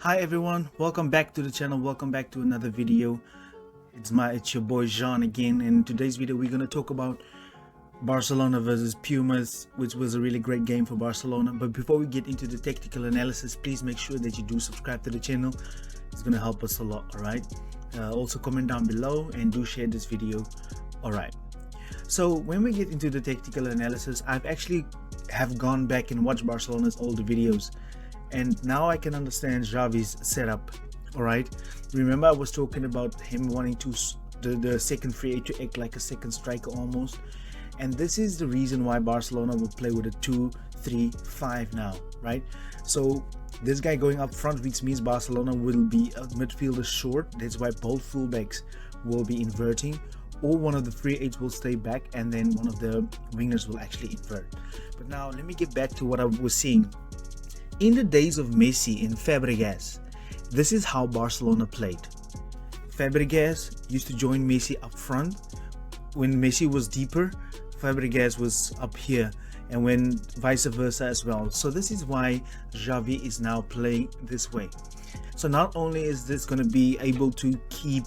Hi everyone, welcome back to the channel, welcome back to another video. It's your boy Jean again, and in today's video we're going to talk about Barcelona versus Pumas, which was a really great game for Barcelona. But before we get into the tactical analysis, please make sure that you do subscribe to the channel. It's going to help us a lot, alright? Also comment down below and do share this video, alright? So when we get into the tactical analysis, I've actually have gone back and watched Barcelona's older videos, and now I can understand Xavi's setup. All right, remember I was talking about him wanting to the second free eight to act like a second striker almost, and this is the reason why Barcelona will play with a 2-3-5 now, right? So this guy going up front, which means Barcelona will be a midfielder short. That's why both fullbacks will be inverting, or one of the free eights will stay back and then one of the wingers will actually invert. But now let me get back to what I was saying. In the days of Messi and Fabregas, this is how Barcelona played. Fabregas used to join Messi up front. When Messi was deeper, Fabregas was up here, and when vice versa as well. So this is why Xavi is now playing this way. So not only is this going to be able to keep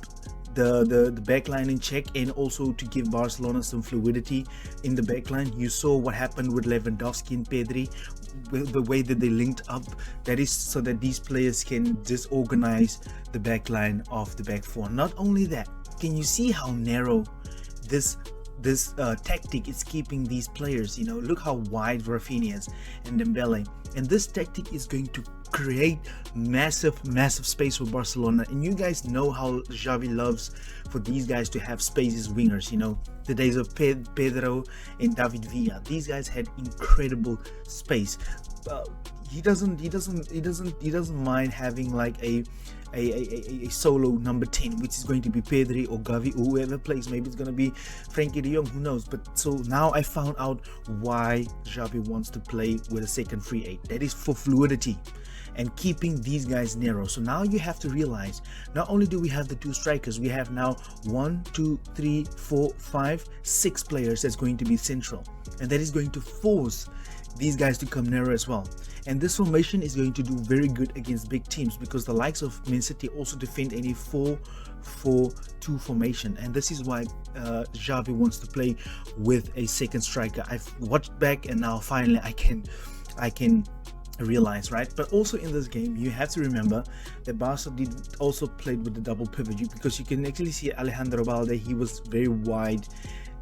the backline in check, and also to give Barcelona some fluidity in the backline. You saw what happened with Lewandowski and Pedri, the way that they linked up. That is so that these players can disorganize the backline of the back four. Not only that, can you see how narrow this tactic is keeping these players? You know, look how wide Rafinha is and Dembele, and this tactic is going to create massive space for Barcelona. And you guys know how Xavi loves for these guys to have space as wingers. You know, the days of Pedro and David Villa, these guys had incredible space. He doesn't mind having like a solo number 10, which is going to be Pedri or Xavi or whoever plays. Maybe it's going to be Frankie de Jong, who knows. But so now I found out why Xavi wants to play with a second free eight. That is for fluidity and keeping these guys narrow. So now you have to realize, not only do we have the two strikers, we have now 1, 2, 3, 4, 5, 6 players that's going to be central, and that is going to force these guys to come narrow as well. And this formation is going to do very good against big teams, because the likes of Man City also defend any 4-4-2 formation, and this is why Xavi wants to play with a second striker. I've watched back and now finally I can realize, right? But also in this game you have to remember that Barca did also played with the double pivot, because you can actually see Alejandro Balde, he was very wide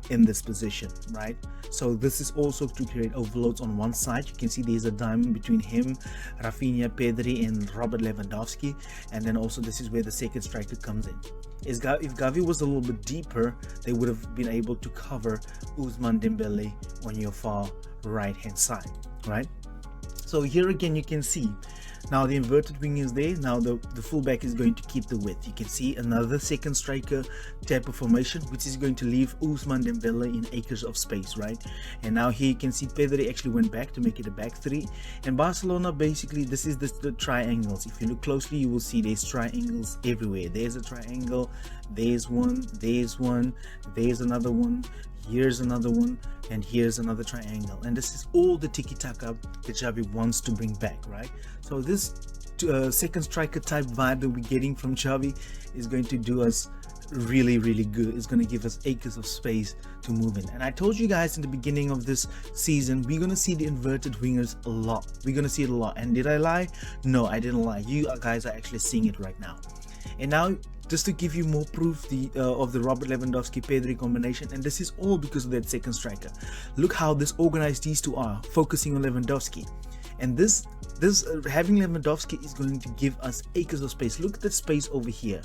in this position, right? So this is also to create overloads on one side. You can see there's a diamond between him, Rafinha, Pedri and Robert Lewandowski, and then also this is where the second striker comes in. If Xavi was a little bit deeper, they would have been able to cover Ousmane Dembele on your far right hand side, right? So here again you can see now the inverted wing is there. Now the fullback is going to keep the width. You can see another second striker type of formation, which is going to leave Ousmane Dembele in acres of space, right? And now here you can see Pedri actually went back to make it a back three, and Barcelona basically, this is the triangles. If you look closely, you will see there's triangles everywhere. There's a triangle, there's one, there's another one, here's another one, and here's another triangle. And this is all the tiki-taka that Xavi wants to bring back, right? So this second striker type vibe that we're getting from Xavi is going to do us really good. It's going to give us acres of space to move in. And I told you guys in the beginning of this season, we're going to see the inverted wingers a lot. We're going to see it a lot. And did I lie? No, I didn't lie. You guys are actually seeing it right now. And now, just to give you more proof of the Robert Lewandowski Pedri combination, and this is all because of that second striker. Look how disorganized these two are, focusing on Lewandowski. And this having Lewandowski is going to give us acres of space. Look at the space over here.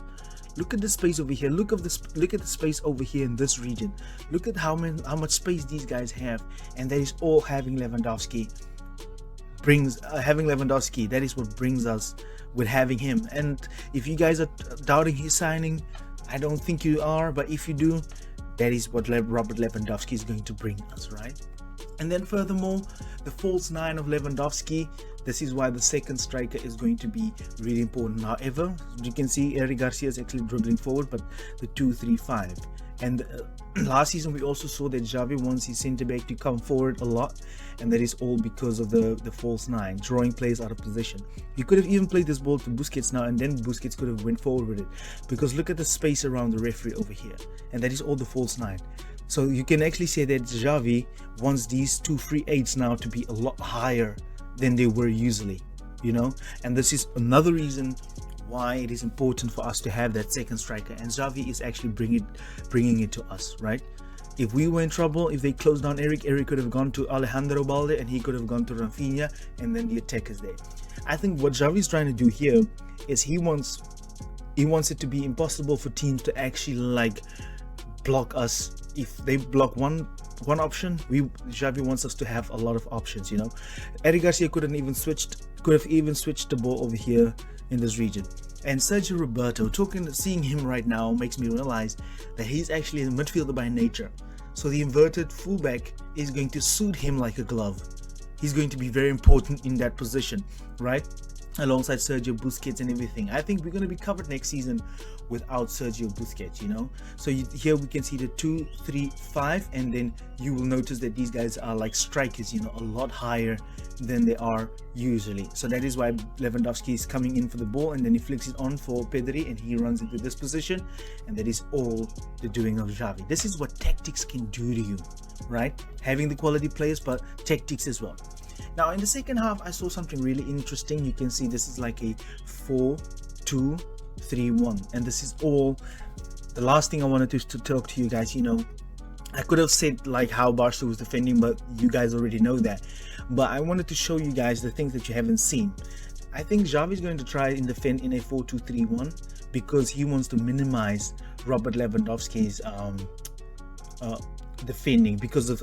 Look at the space over here. Look at the space over here in this region. Look at how much space these guys have, and that is all having Lewandowski. Having Lewandowski, that is what brings us with having him. And if you guys are doubting his signing, I don't think you are, but if you do, that is what Robert Lewandowski is going to bring us, right? And then furthermore, the false nine of Lewandowski, this is why the second striker is going to be really important. However, you can see Eric Garcia is actually dribbling forward, but the 2-3-5 And last season we also saw that Xavi wants his centre back to come forward a lot, and that is all because of the false nine, drawing players out of position. You could have even played this ball to Busquets now, and then Busquets could have went forward with it, because look at the space around the referee over here, and that is all the false nine. So you can actually say that Xavi wants these 2 free 8s now to be a lot higher than they were usually, you know. And this is another reason why it is important for us to have that second striker, and Xavi is actually bringing it to us, right? If we were in trouble, if they closed down Eric could have gone to Alejandro Balde, and he could have gone to Rafinha, and then the attack is there. I think what Xavi is trying to do here is he wants it to be impossible for teams to actually like block us. If they block one option, Xavi wants us to have a lot of options, you know. Eric Garcia could have even switched the ball over here in this region. And Sergio Roberto, seeing him right now makes me realize that he's actually a midfielder by nature. So the inverted fullback is going to suit him like a glove. He's going to be very important in that position, right? Alongside Sergio Busquets and everything. I think we're going to be covered next season without Sergio Busquets, you know. So here we can see the 2, 3, 5, and then you will notice that these guys are like strikers, you know, a lot higher than they are usually. So that is why Lewandowski is coming in for the ball, and then he flicks it on for Pedri, and he runs into this position, and that is all the doing of Xavi. This is what tactics can do to you, right? Having the quality players, but tactics as well. Now in the second half, I saw something really interesting. You can see this is like a 4-2-3-1, and this is all the last thing I wanted to talk to you guys. You know, I could have said like how Barca was defending, but you guys already know that. But I wanted to show you guys the things that you haven't seen. I think Xavi is going to try and defend in a 4-2-3-1 because he wants to minimize Robert Lewandowski's defending, because of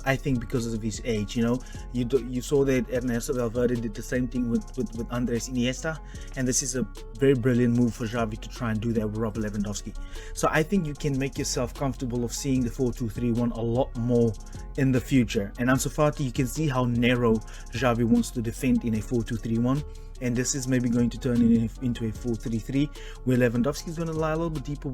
his age. You know, you saw that Ernesto Valverde did the same thing with Andres Iniesta, and this is a very brilliant move for Xavi to try and do that with Robert Lewandowski. So I think you can make yourself comfortable of seeing the 4-2-3-1 a lot more in the future. And Ansu Fati, you can see how narrow Xavi wants to defend in a 4-2-3-1. And this is maybe going to turn into a 4-3-3, where Lewandowski is going to lie a little bit deeper,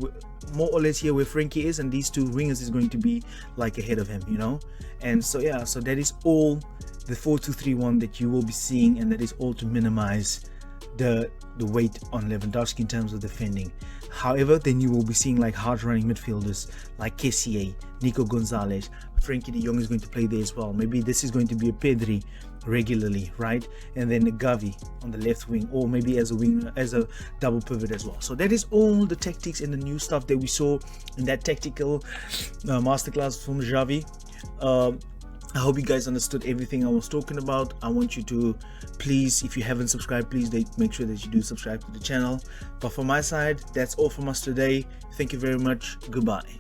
more or less here where Frankie is, and these two wingers is going to be like ahead of him, you know. And so yeah, so that is all the 4-2-3-1 that you will be seeing, and that is all to minimize the weight on Lewandowski in terms of defending. However, then you will be seeing like hard running midfielders like Kessié, Nico Gonzalez, Frankie de Jong is going to play there as well. Maybe this is going to be a Pedri regularly, right? And then Xavi on the left wing, or maybe as a wing, as a double pivot as well. So that is all the tactics and the new stuff that we saw in that tactical masterclass from Xavi. I hope you guys understood everything I was talking about. I want you to please, if you haven't subscribed, please make sure that you do subscribe to the channel. But from my side, that's all from us today. Thank you very much. Goodbye.